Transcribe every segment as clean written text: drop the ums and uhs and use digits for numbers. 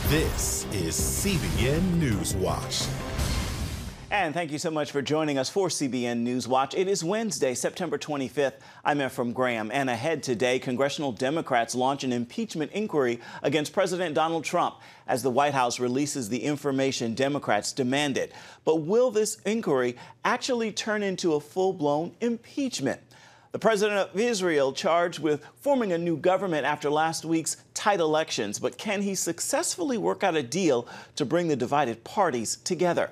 This is CBN NewsWatch. And thank you so much for joining us for CBN NewsWatch. It is Wednesday, September 25th. I'm Ephraim Graham. And ahead today, congressional Democrats launch an impeachment inquiry against President Donald Trump as the White House releases the information Democrats demanded. But will this inquiry actually turn into a full-blown impeachment? The president of Israel charged with forming a new government after last week's tight elections. But can he successfully work out a deal to bring the divided parties together?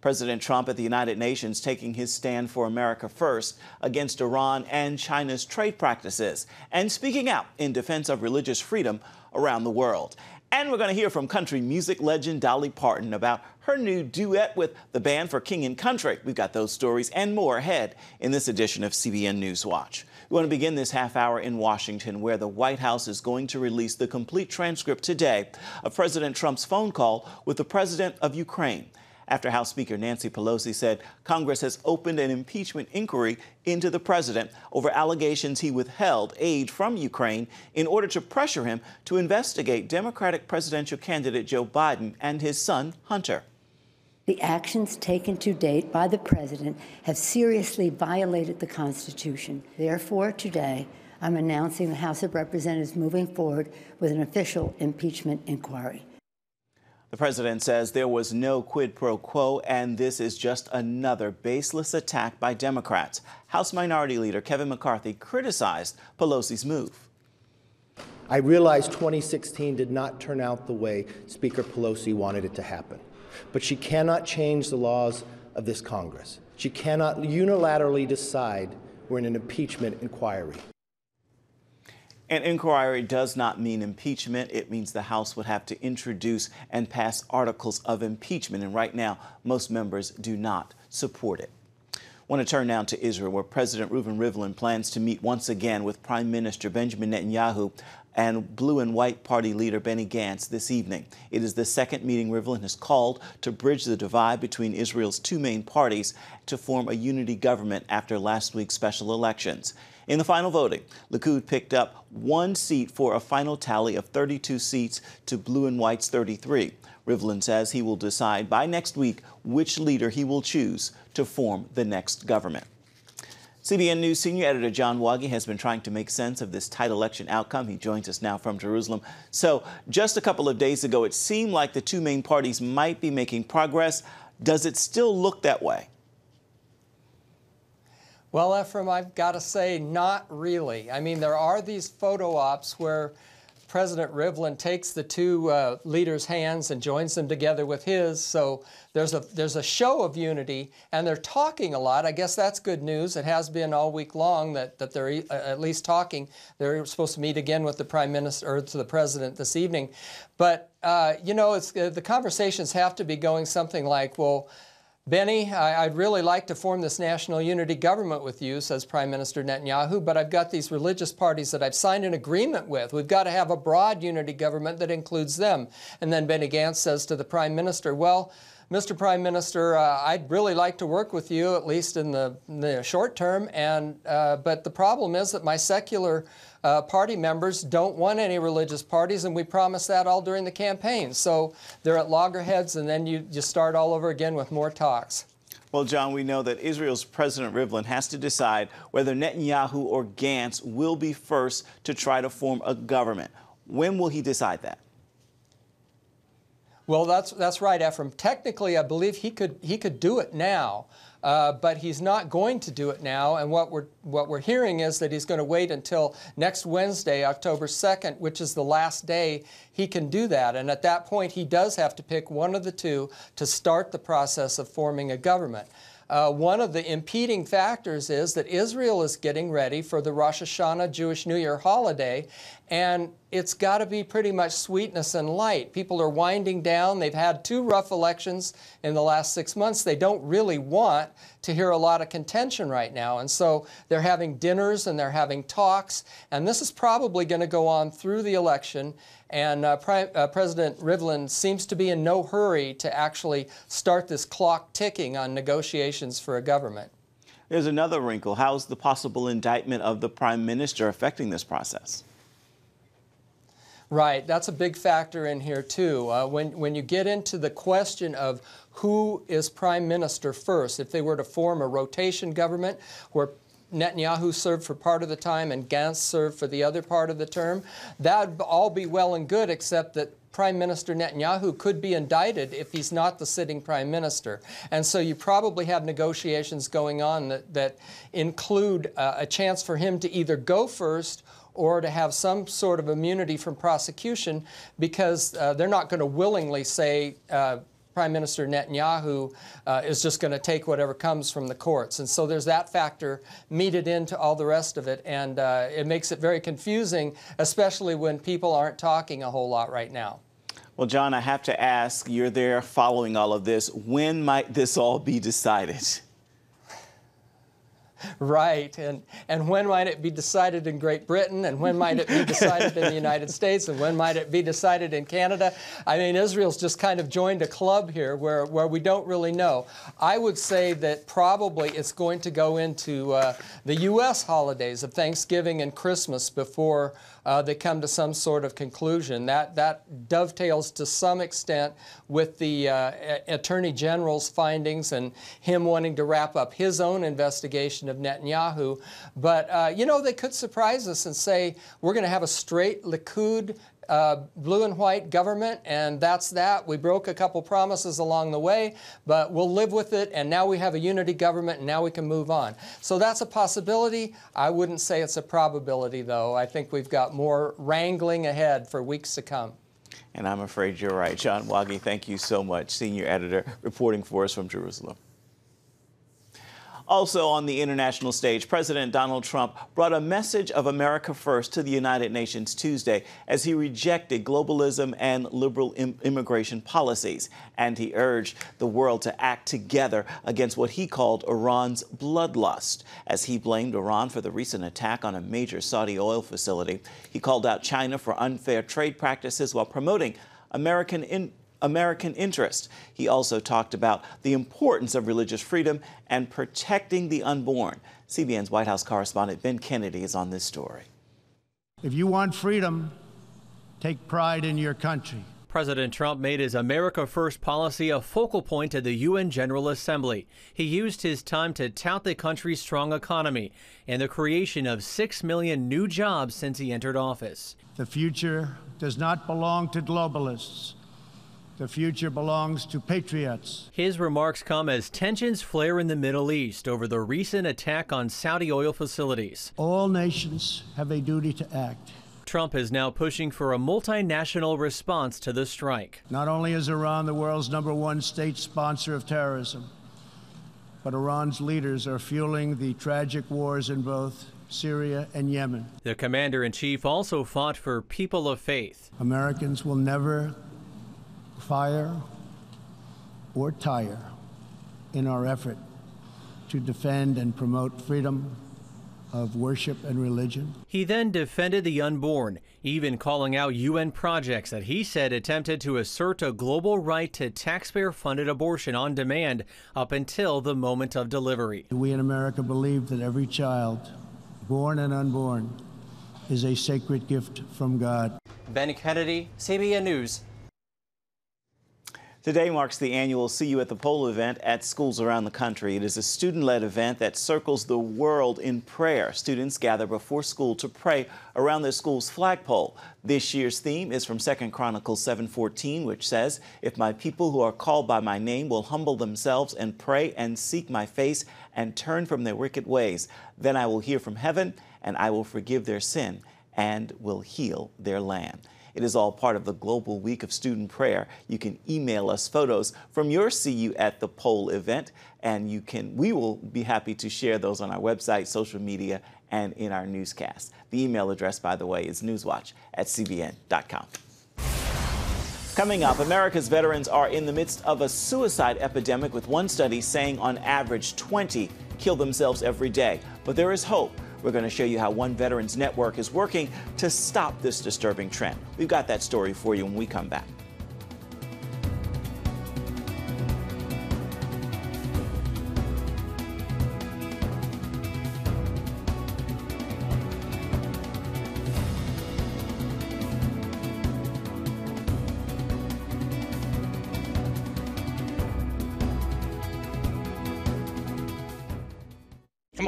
President Trump at the United Nations taking his stand for America first against Iran and China's trade practices and speaking out in defense of religious freedom around the world. And we're going to hear from country music legend Dolly Parton about her new duet with the band for King and Country. We've got those stories and more ahead in this edition of CBN NewsWatch. We want to begin this half hour in Washington, where the White House is going to release the complete transcript today of President Trump's phone call with the president of Ukraine, after House Speaker Nancy Pelosi said Congress has opened an impeachment inquiry into the president over allegations he withheld aid from Ukraine in order to pressure him to investigate Democratic presidential candidate Joe Biden and his son, Hunter. The actions taken to date by the president have seriously violated the Constitution. Therefore, today, I'm announcing the House of Representatives moving forward with an official impeachment inquiry. The president says there was no quid pro quo, and this is just another baseless attack by Democrats. House Minority Leader Kevin McCarthy criticized Pelosi's move. I realize 2016 did not turn out the way Speaker Pelosi wanted it to happen, but she cannot change the laws of this Congress. She cannot unilaterally decide we're in an impeachment inquiry. An inquiry does not mean impeachment. It means the House would have to introduce and pass articles of impeachment. And right now, most members do not support it. I want to turn now to Israel, where President Reuven Rivlin plans to meet once again with Prime Minister Benjamin Netanyahu and Blue and White Party leader Benny Gantz this evening. It is the second meeting Rivlin has called to bridge the divide between Israel's two main parties to form a unity government after last week's special elections. In the final voting, Likud picked up one seat for a final tally of 32 seats to Blue and White's 33. Rivlin says he will decide by next week which leader he will choose to form the next government. CBN News senior editor John Wagi has been trying to make sense of this tight election outcome. He joins us now from Jerusalem. So just a couple of days ago, it seemed like the two main parties might be making progress. Does it still look that way? Well, Ephraim, I've got to say, not really. I mean, there are these photo ops where President Rivlin takes the two leaders' hands and joins them together with his. So there's a show of unity, and they're talking a lot. I guess that's good news. It has been all week long that they're at least talking. They're supposed to meet again with the Prime Minister or to the President this evening. But, you know, the conversations have to be going something like, well, Benny, I'd really like to form this national unity government with you, says Prime Minister Netanyahu, but I've got these religious parties that I've signed an agreement with. We've got to have a broad unity government that includes them. And then Benny Gantz says to the Prime Minister, well, Mr. Prime Minister, I'd really like to work with you, at least in the short term, but the problem is that my secular party members don't want any religious parties, and we promised that all during the campaign. So they're at loggerheads, and then you start all over again with more talks. Well, John, we know that Israel's President Rivlin has to decide whether Netanyahu or Gantz will be first to try to form a government. When will he decide that? Well, that's right, Ephraim. Technically, I believe he could do it now, but he's not going to do it now. And what we're hearing is that he's going to wait until next Wednesday, October 2nd, which is the last day he can do that. And at that point, he does have to pick one of the two to start the process of forming a government. One of the impeding factors is that Israel is getting ready for the Rosh Hashanah Jewish New Year holiday, and it's got to be pretty much sweetness and light. People are winding down. They've had two rough elections in the last 6 months. They don't really want to hear a lot of contention right now, and so they're having dinners and they're having talks, and this is probably going to go on through the election. And President Rivlin seems to be in no hurry to actually start this clock ticking on negotiations for a government. There's another wrinkle. How's the possible indictment of the Prime Minister affecting this process? Right, that's a big factor in here too. When you get into the question of who is prime minister first, if they were to form a rotation government where Netanyahu served for part of the time and Gantz served for the other part of the term, that would all be well and good, except that Prime Minister Netanyahu could be indicted if he's not the sitting prime minister. And so you probably have negotiations going on that include a chance for him to either go first or to have some sort of immunity from prosecution, because they're not going to willingly say Prime Minister Netanyahu is just going to take whatever comes from the courts. And so there's that factor meted into all the rest of it, and it makes it very confusing, especially when people aren't talking a whole lot right now. Well, John, I have to ask, you're there following all of this. When might this all be decided? Right, and when might it be decided in Great Britain, and when might it be decided in the United States, and when might it be decided in Canada? I mean, Israel's just kind of joined a club here where we don't really know. I would say that probably it's going to go into the U.S. holidays of Thanksgiving and Christmas before they come to some sort of conclusion. That dovetails to some extent with the Attorney General's findings and him wanting to wrap up his own investigation of Netanyahu. But, you know, they could surprise us and say, we're going to have a straight Likud blue and white government, and that's that. We broke a couple promises along the way, but we'll live with it, and now we have a unity government, and now we can move on. So that's a possibility. I wouldn't say it's a probability, though. I think we've got more wrangling ahead for weeks to come. And I'm afraid you're right. John Waggy, thank you so much, senior editor, reporting for us from Jerusalem. Also on the international stage, President Donald Trump brought a message of America First to the United Nations Tuesday as he rejected globalism and liberal immigration policies. And he urged the world to act together against what he called Iran's bloodlust, as he blamed Iran for the recent attack on a major Saudi oil facility. He called out China for unfair trade practices while promoting American interest. He also talked about the importance of religious freedom and protecting the unborn. CBN's White House correspondent Ben Kennedy is on this story. If you want freedom, take pride in your country. President Trump made his America First policy a focal point at the UN General Assembly. He used his time to tout the country's strong economy and the creation of 6 million new jobs since he entered office. The future does not belong to globalists. The future belongs to patriots. His remarks come as tensions flare in the Middle East over the recent attack on Saudi oil facilities. All nations have a duty to act. Trump is now pushing for a multinational response to the strike. Not only is Iran the world's #1 state sponsor of terrorism, but Iran's leaders are fueling the tragic wars in both Syria and Yemen. The commander-in-chief also fought for people of faith. Americans will never fire or tire in our effort to defend and promote freedom of worship and religion. He then defended the unborn, even calling out UN projects that he said attempted to assert a global right to taxpayer-funded abortion on demand up until the moment of delivery. We in America believe that every child, born and unborn, is a sacred gift from God. Ben Kennedy, CBN News. Today marks the annual See You at the Pole event at schools around the country. It is a student-led event that circles the world in prayer. Students gather before school to pray around their school's flagpole. This year's theme is from 2 Chronicles 7:14, which says, "If my people who are called by my name will humble themselves and pray and seek my face and turn from their wicked ways, then I will hear from heaven and I will forgive their sin and will heal their land." It is all part of the Global Week of Student Prayer. You can email us photos from your See You at the Pole event, and we will be happy to share those on our website, social media, and in our newscast. The email address, by the way, is newswatch@cbn.com. Coming up, America's veterans are in the midst of a suicide epidemic, with one study saying on average 20 kill themselves every day. But there is hope. We're going to show you how One Veterans Network is working to stop this disturbing trend. We've got that story for you when we come back.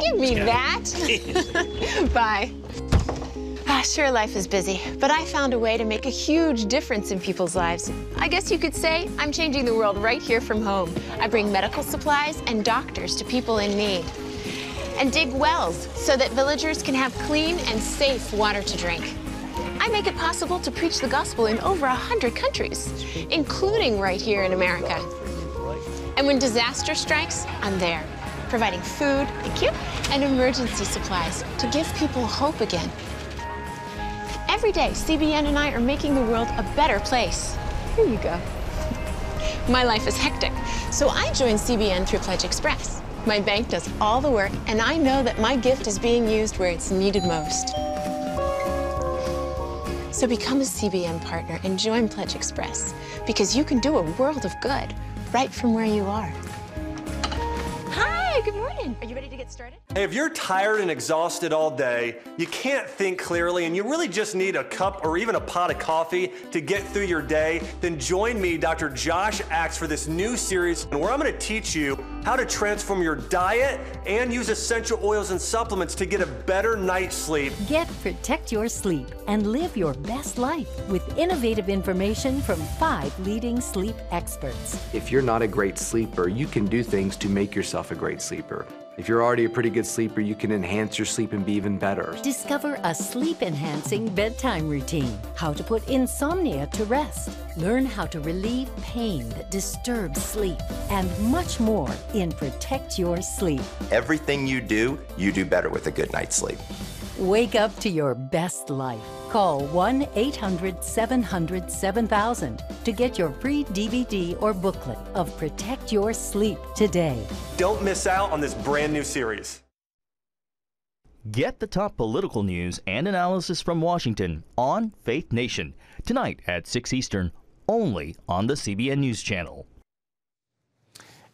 Give me that. Bye. Sure, life is busy, but I found a way to make a huge difference in people's lives. I guess you could say I'm changing the world right here from home. I bring medical supplies and doctors to people in need, and dig wells so that villagers can have clean and safe water to drink. I make it possible to preach the gospel in over 100 countries, including right here in America. And when disaster strikes, I'm there, providing food, thank you, and emergency supplies to give people hope again. Every day, CBN and I are making the world a better place. Here you go. My life is hectic, so I joined CBN through Pledge Express. My bank does all the work, and I know that my gift is being used where it's needed most. So become a CBN partner and join Pledge Express, because you can do a world of good right from where you are. Hi, good morning. Are you ready to get started? Hey, if you're tired and exhausted all day, you can't think clearly, and you really just need a cup or even a pot of coffee to get through your day, then join me, Dr. Josh Axe, for this new series where I'm going to teach you how to transform your diet and use essential oils and supplements to get a better night's sleep. Protect your sleep and live your best life with innovative information from 5 leading sleep experts. If you're not a great sleeper, you can do things to make yourself a great sleeper. If you're already a pretty good sleeper, you can enhance your sleep and be even better. Discover a sleep-enhancing bedtime routine, how to put insomnia to rest, learn how to relieve pain that disturbs sleep, and much more in Protect Your Sleep. Everything you do better with a good night's sleep. Wake up to your best life. Call 1-800-700-7000 to get your free DVD or booklet of Protect Your Sleep today. Don't miss out on this brand new series. Get the top political news and analysis from Washington on Faith Nation, tonight at 6 Eastern, only on the CBN News Channel.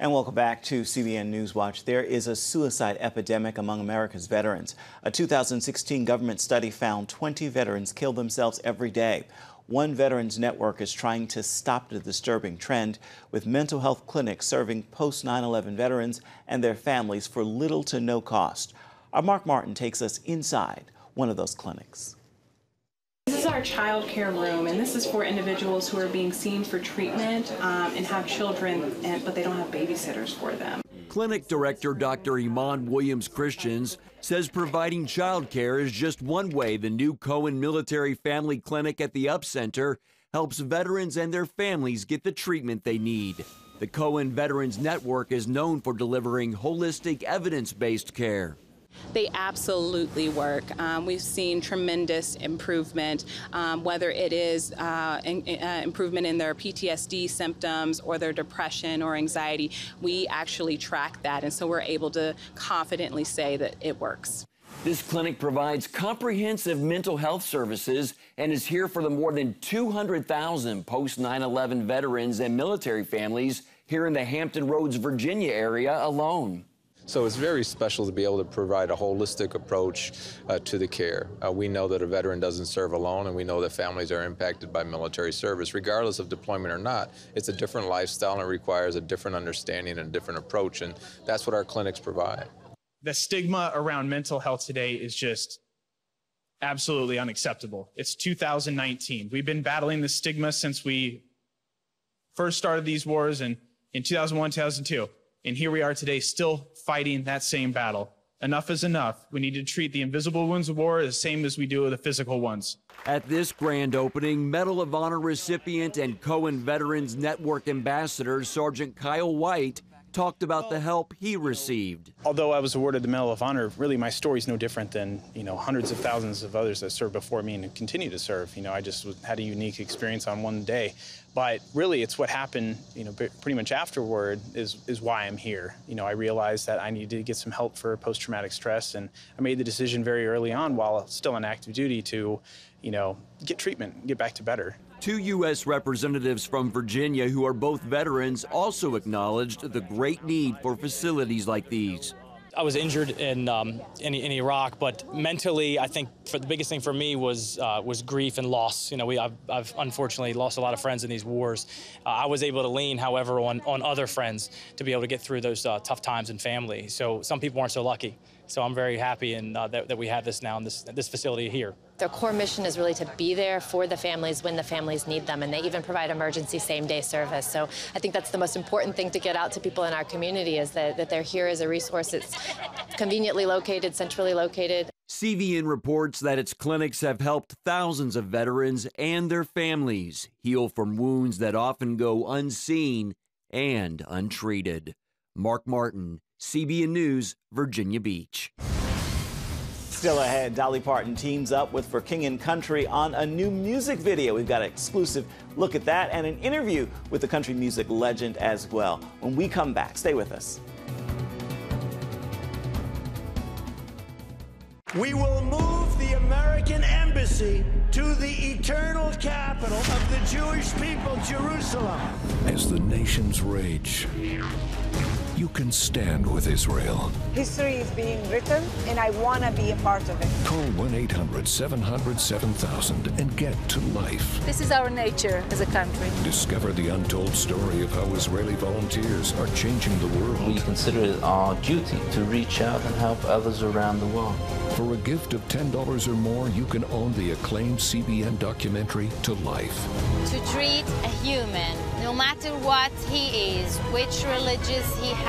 And welcome back to CBN NewsWatch. There is a suicide epidemic among America's veterans. A 2016 government study found 20 veterans kill themselves every day. One Veterans Network is trying to stop the disturbing trend, with mental health clinics serving post-9/11 veterans and their families for little to no cost. Our Mark Martin takes us inside one of those clinics. This is our child care room, and this is for individuals who are being seen for treatment and have children, but they don't have babysitters for them. Clinic Director Dr. Iman Williams-Christians says providing child care is just one way the new Cohen Military Family Clinic at the Up Center helps veterans and their families get the treatment they need. The Cohen Veterans Network is known for delivering holistic, evidence-based care. They absolutely work. We've seen tremendous improvement, whether it is improvement in their PTSD symptoms or their depression or anxiety. We actually track that, and so we're able to confidently say that it works. This clinic provides comprehensive mental health services and is here for the more than 200,000 post-9/11 veterans and military families here in the Hampton Roads, Virginia area alone. So it's very special to be able to provide a holistic approach to the care. We know that a veteran doesn't serve alone, and we know that families are impacted by military service. Regardless of deployment or not, it's a different lifestyle and requires a different understanding and a different approach, and that's what our clinics provide. The stigma around mental health today is just absolutely unacceptable. It's 2019. We've been battling this stigma since we first started these wars in 2001, 2002. And here we are today still fighting that same battle. Enough is enough. We need to treat the invisible wounds of war the same as we do the physical ones. At this grand opening, Medal of Honor recipient and Cohen Veterans Network Ambassador Sergeant Kyle White talked about the help he received. Although I was awarded the Medal of Honor, really my story is no different than, hundreds of thousands of others that served before me and continue to serve. I just had a unique experience on one day. But really, it's what happened, pretty much afterward is why I'm here. I realized that I needed to get some help for post-traumatic stress, and I made the decision very early on, while still on active duty, to, get treatment, get back to better. 2 U.S. representatives from Virginia who are both veterans also acknowledged the great need for facilities like these. I was injured in Iraq, but mentally, I think the biggest thing for me was grief and loss. You know, I've unfortunately lost a lot of friends in these wars. I was able to lean, however, on other friends to be able to get through those tough times in family. So some people aren't so lucky. So I'm very happy that we have this now in this facility here. Their core mission is really to be there for the families when the families need them, and they even provide emergency same-day service. So I think that's the most important thing to get out to people in our community, is that they're here as a resource. It's conveniently located, centrally located. CBN reports that its clinics have helped thousands of veterans and their families heal from wounds that often go unseen and untreated. Mark Martin, CBN News, Virginia Beach. Still ahead, Dolly Parton teams up with For King and Country on a new music video. We've got an exclusive look at that and an interview with the country music legend as well. When we come back, stay with us. We will move the American embassy to the eternal capital of the Jewish people, Jerusalem. As the nations rage, you can stand with Israel. History is being written, and I want to be a part of it. Call 1-800-700-7000 and get to life. This is our nature as a country. Discover the untold story of how Israeli volunteers are changing the world. We consider it our duty to reach out and help others around the world. For a gift of $10 or more, you can own the acclaimed CBN documentary To Life. To treat a human, no matter what he is, which religious he has,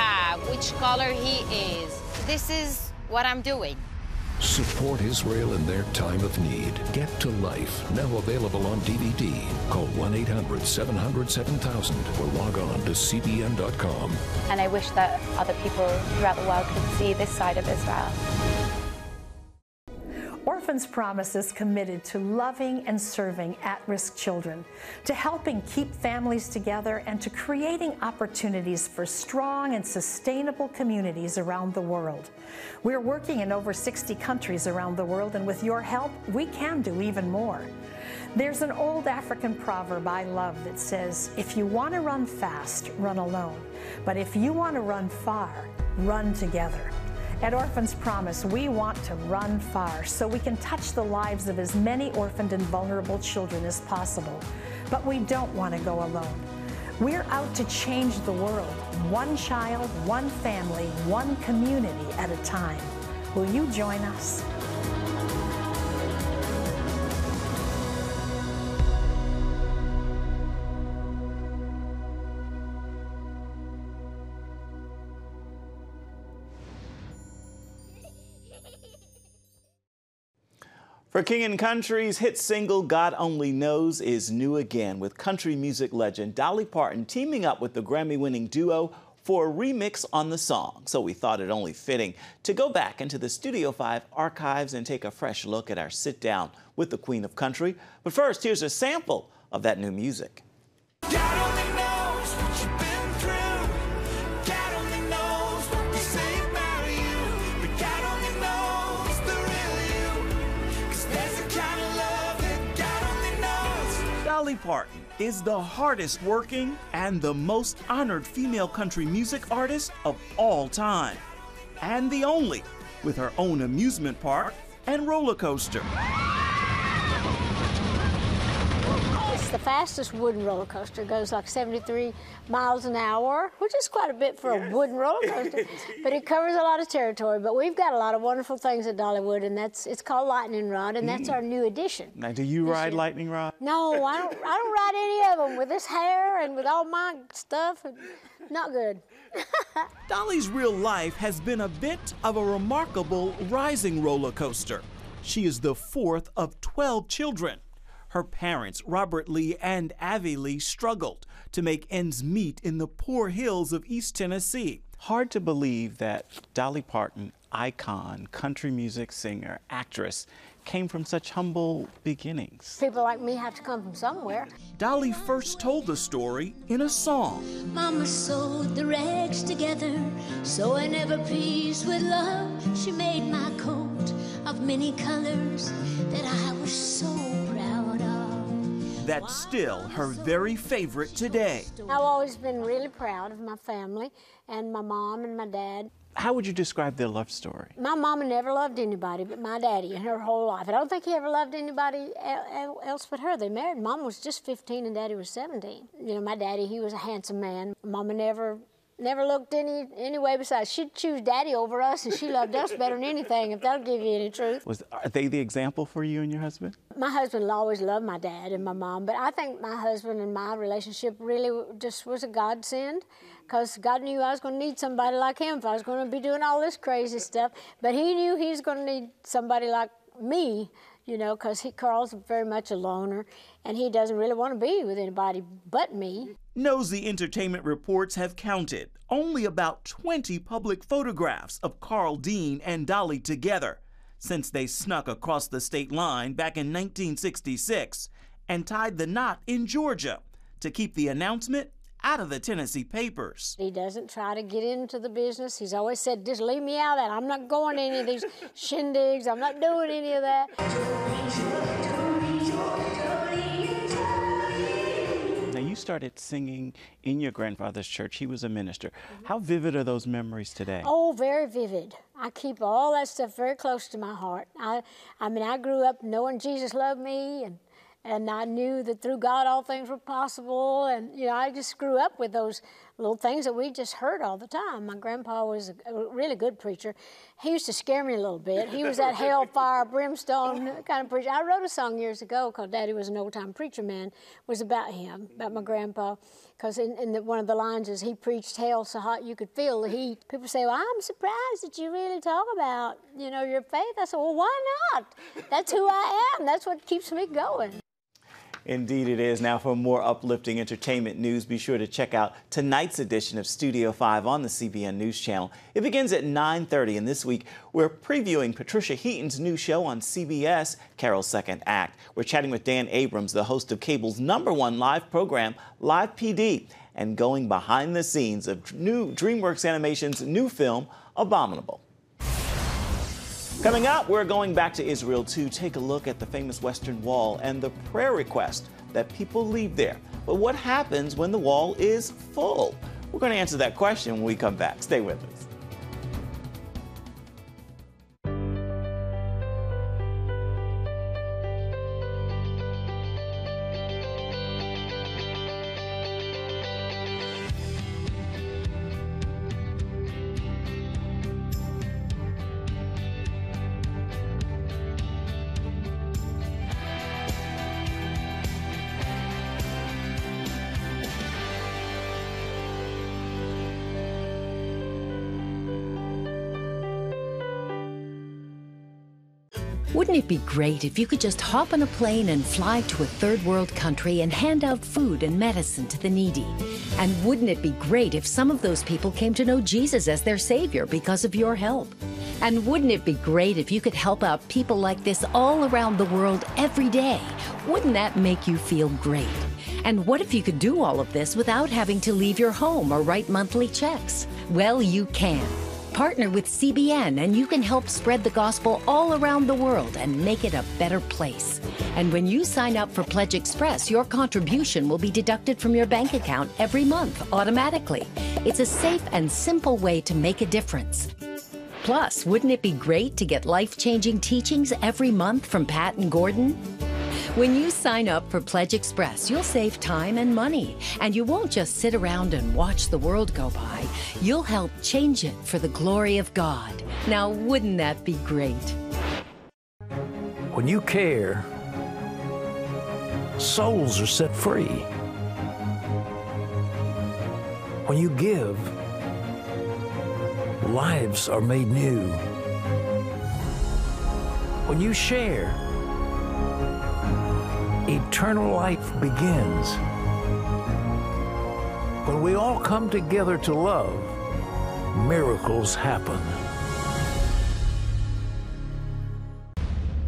which color he is, this is what I'm doing. Support Israel in their time of need. Get to Life, now available on DVD. Call 1-800-700-7000 or log on to cbn.com. And I wish that other people throughout the world could see this side of Israel. Orphans Promise is committed to loving and serving at-risk children, to helping keep families together, and to creating opportunities for strong and sustainable communities around the world. We're working in over 60 countries around the world, and with your help, we can do even more. There's an old African proverb I love that says, if you want to run fast, run alone. But if you want to run far, run together. At Orphans Promise, we want to run far so we can touch the lives of as many orphaned and vulnerable children as possible. But we don't want to go alone. We're out to change the world, one child, one family, one community at a time. Will you join us? For King and Country's hit single, God Only Knows, is new again, with country music legend Dolly Parton teaming up with the Grammy-winning duo for a remix on the song. So we thought it only fitting to go back into the Studio 5 archives and take a fresh look at our sit-down with the Queen of Country. But first, here's a sample of that new music. Dolly Parton is the hardest working and the most honored female country music artist of all time. And the only with her own amusement park and roller coaster. It's the fastest wooden roller coaster. It goes like 73 miles an hour, which is quite a bit for a wooden roller coaster, but it covers a lot of territory. But we've got a lot of wonderful things at Dollywood, and it's called Lightning Rod, and that's our new addition. Now, do you ride Lightning Rod? No, I don't ride any of them. With this hair and with all my stuff, not good. Dolly's real life has been a bit of a remarkable rising roller coaster. She is the fourth of 12 children. Her parents, Robert Lee and Avi Lee, struggled to make ends meet in the poor hills of East Tennessee. Hard to believe that Dolly Parton, icon, country music singer, actress, came from such humble beginnings. People like me have to come from somewhere. Dolly first told the story in a song. Mama sewed the rags together, so I never pieced with love. She made my coat of many colors that I was so proud of. That's still her very favorite today. I've always been really proud of my family and my mom and my dad. How would you describe their love story? My mama never loved anybody but my daddy in her whole life. I don't think he ever loved anybody else but her. They married. Mom was just 15 and Daddy was 17. You know, my daddy, he was a handsome man. Mama never looked any way besides. She'd choose Daddy over us, and she loved us better than anything, if that'll give you any truth. Are they the example for you and your husband? My husband always loved my dad and my mom, but I think my husband and my relationship really just was a godsend, because God knew I was going to need somebody like him if I was going to be doing all this crazy stuff. But he knew he was going to need somebody like me, you know, because Carl's very much a loner, and he doesn't really want to be with anybody but me. Nosy Entertainment reports have counted only about 20 public photographs of Carl Dean and Dolly together since they snuck across the state line back in 1966 and tied the knot in Georgia to keep the announcement out of the Tennessee papers. He doesn't try to get into the business. He's always said, just leave me out of that. I'm not going to any of these shindigs. I'm not doing any of that. Now, you started singing in your grandfather's church. He was a minister. How vivid are those memories today? Oh, very vivid. I keep all that stuff very close to my heart. I mean, I grew up knowing Jesus loved me, and I knew that through God all things were possible, and you know, I just grew up with those little things that we just heard all the time. My grandpa was a really good preacher. He used to scare me a little bit. He was that hellfire, brimstone kind of preacher. I wrote a song years ago called Daddy Was an Old-Time Preacher Man. It was about him, about my grandpa, because one of the lines is, he preached hell so hot you could feel the heat. People say, well, I'm surprised that you really talk about, you know, your faith. I said, well, why not? That's who I am. That's what keeps me going. Indeed it is. Now, for more uplifting entertainment news, be sure to check out tonight's edition of Studio 5 on the CBN News Channel. It begins at 9:30, and this week we're previewing Patricia Heaton's new show on CBS, Carol's Second Act. We're chatting with Dan Abrams, the host of cable's #1 live program, Live PD, and going behind the scenes of DreamWorks Animation's new film, Abominable. Coming up, we're going back to Israel to take a look at the famous Western Wall and the prayer request that people leave there. But what happens when the wall is full? We're going to answer that question when we come back. Stay with us. Wouldn't it be great if you could just hop on a plane and fly to a third world country and hand out food and medicine to the needy? And wouldn't it be great if some of those people came to know Jesus as their Savior because of your help? And wouldn't it be great if you could help out people like this all around the world every day? Wouldn't that make you feel great? And what if you could do all of this without having to leave your home or write monthly checks? Well, you can. Partner with CBN and you can help spread the gospel all around the world and make it a better place. And when you sign up for Pledge Express, your contribution will be deducted from your bank account every month automatically. It's a safe and simple way to make a difference. Plus, wouldn't it be great to get life-changing teachings every month from Pat and Gordon? When you sign up for Pledge Express, you'll save time and money, and you won't just sit around and watch the world go by. You'll help change it for the glory of God. Now, wouldn't that be great? When you care, souls are set free. When you give, lives are made new. When you share, eternal life begins. When we all come together to love, miracles happen.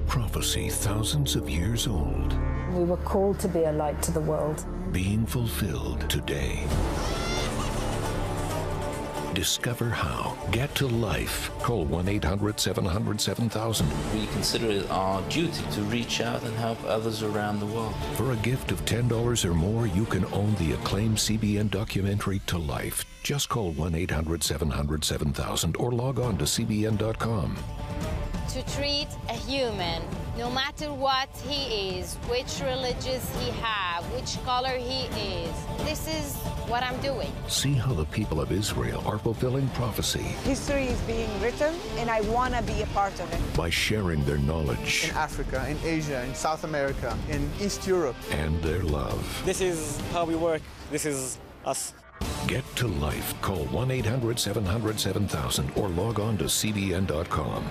Prophecy thousands of years old, We were called to be a light to the world. being fulfilled today. Discover how. Get to life. Call 1-800-700-7000. We consider it our duty to reach out and help others around the world. For a gift of $10 or more, you can own the acclaimed CBN documentary To Life. Just call 1-800-700-7000 or log on to cbn.com. To treat a human, no matter what he is, which religion he has, which color he is, this is what I'm doing. See how the people of Israel are fulfilling prophecy History is being written, and I want to be a part of it. by sharing their knowledge In Africa, in Asia, in South America, in East Europe. and their love. This is how we work. This is us. Get to life. Call 1-800-700-7000 or log on to cbn.com.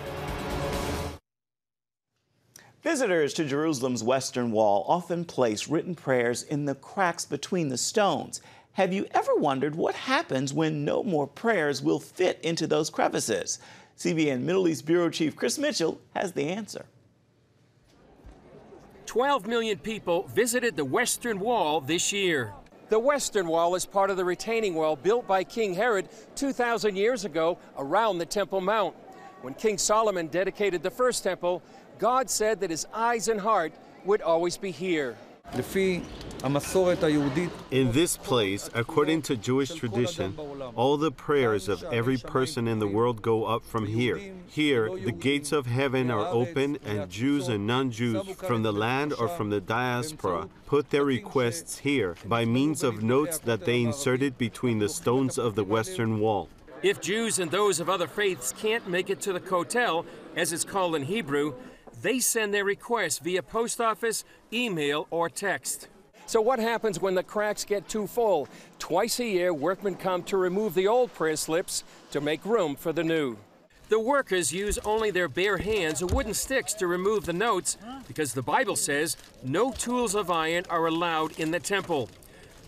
Visitors to Jerusalem's Western Wall often place written prayers in the cracks between the stones. Have you ever wondered what happens when no more prayers will fit into those crevices? CBN Middle East Bureau Chief Chris Mitchell has the answer. 12 million people visited the Western Wall this year. The Western Wall is part of the retaining wall built by King Herod 2,000 years ago around the Temple Mount. When King Solomon dedicated the first temple, God said that his eyes and heart would always be here. In this place, according to Jewish tradition, all the prayers of every person in the world go up from here. Here, the gates of heaven are open, and Jews and non-Jews from the land or from the diaspora put their requests here by means of notes that they inserted between the stones of the Western Wall. If Jews and those of other faiths can't make it to the kotel, as it's called in Hebrew, they send their requests via post office, email, or text. So what happens when the cracks get too full? Twice a year, workmen come to remove the old prayer slips to make room for the new. The workers use only their bare hands or wooden sticks to remove the notes because the Bible says no tools of iron are allowed in the temple.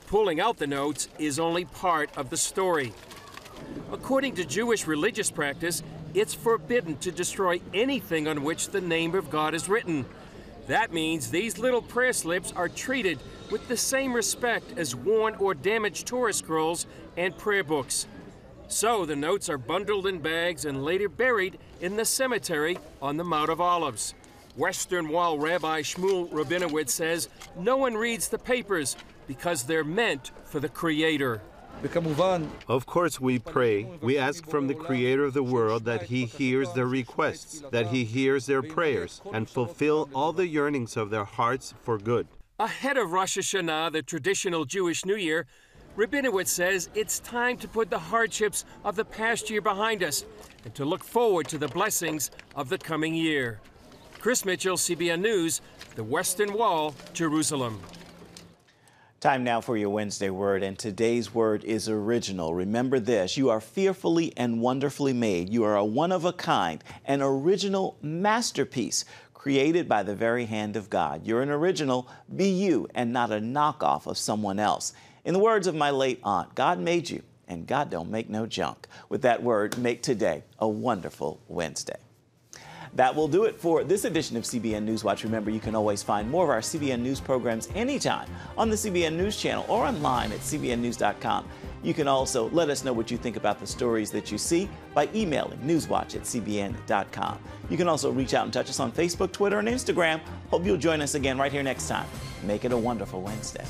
Pulling out the notes is only part of the story. According to Jewish religious practice, it's forbidden to destroy anything on which the name of God is written. That means these little prayer slips are treated with the same respect as worn or damaged Torah scrolls and prayer books. So the notes are bundled in bags and later buried in the cemetery on the Mount of Olives. Western Wall Rabbi Shmuel Rabinowitz says no one reads the papers because they're meant for the Creator. Of course we pray. We ask from the Creator of the world that He hears their requests, that He hears their prayers, and fulfill all the yearnings of their hearts for good. Ahead of Rosh Hashanah, the traditional Jewish New Year, Rabinowitz says it's time to put the hardships of the past year behind us and to look forward to the blessings of the coming year. Chris Mitchell, CBN News, the Western Wall, Jerusalem. Time now for your Wednesday word, and today's word is original. Remember this: you are fearfully and wonderfully made. You are a one-of-a-kind, an original masterpiece created by the very hand of God. You're an original. Be you and not a knockoff of someone else. In the words of my late aunt, God made you, and God don't make no junk. With that word, make today a wonderful Wednesday. That will do it for this edition of CBN Newswatch. Remember, you can always find more of our CBN News programs anytime on the CBN News channel or online at cbnnews.com. You can also let us know what you think about the stories that you see by emailing newswatch@cbn.com. You can also reach out and touch us on Facebook, Twitter, and Instagram. Hope you'll join us again right here next time. Make it a wonderful Wednesday.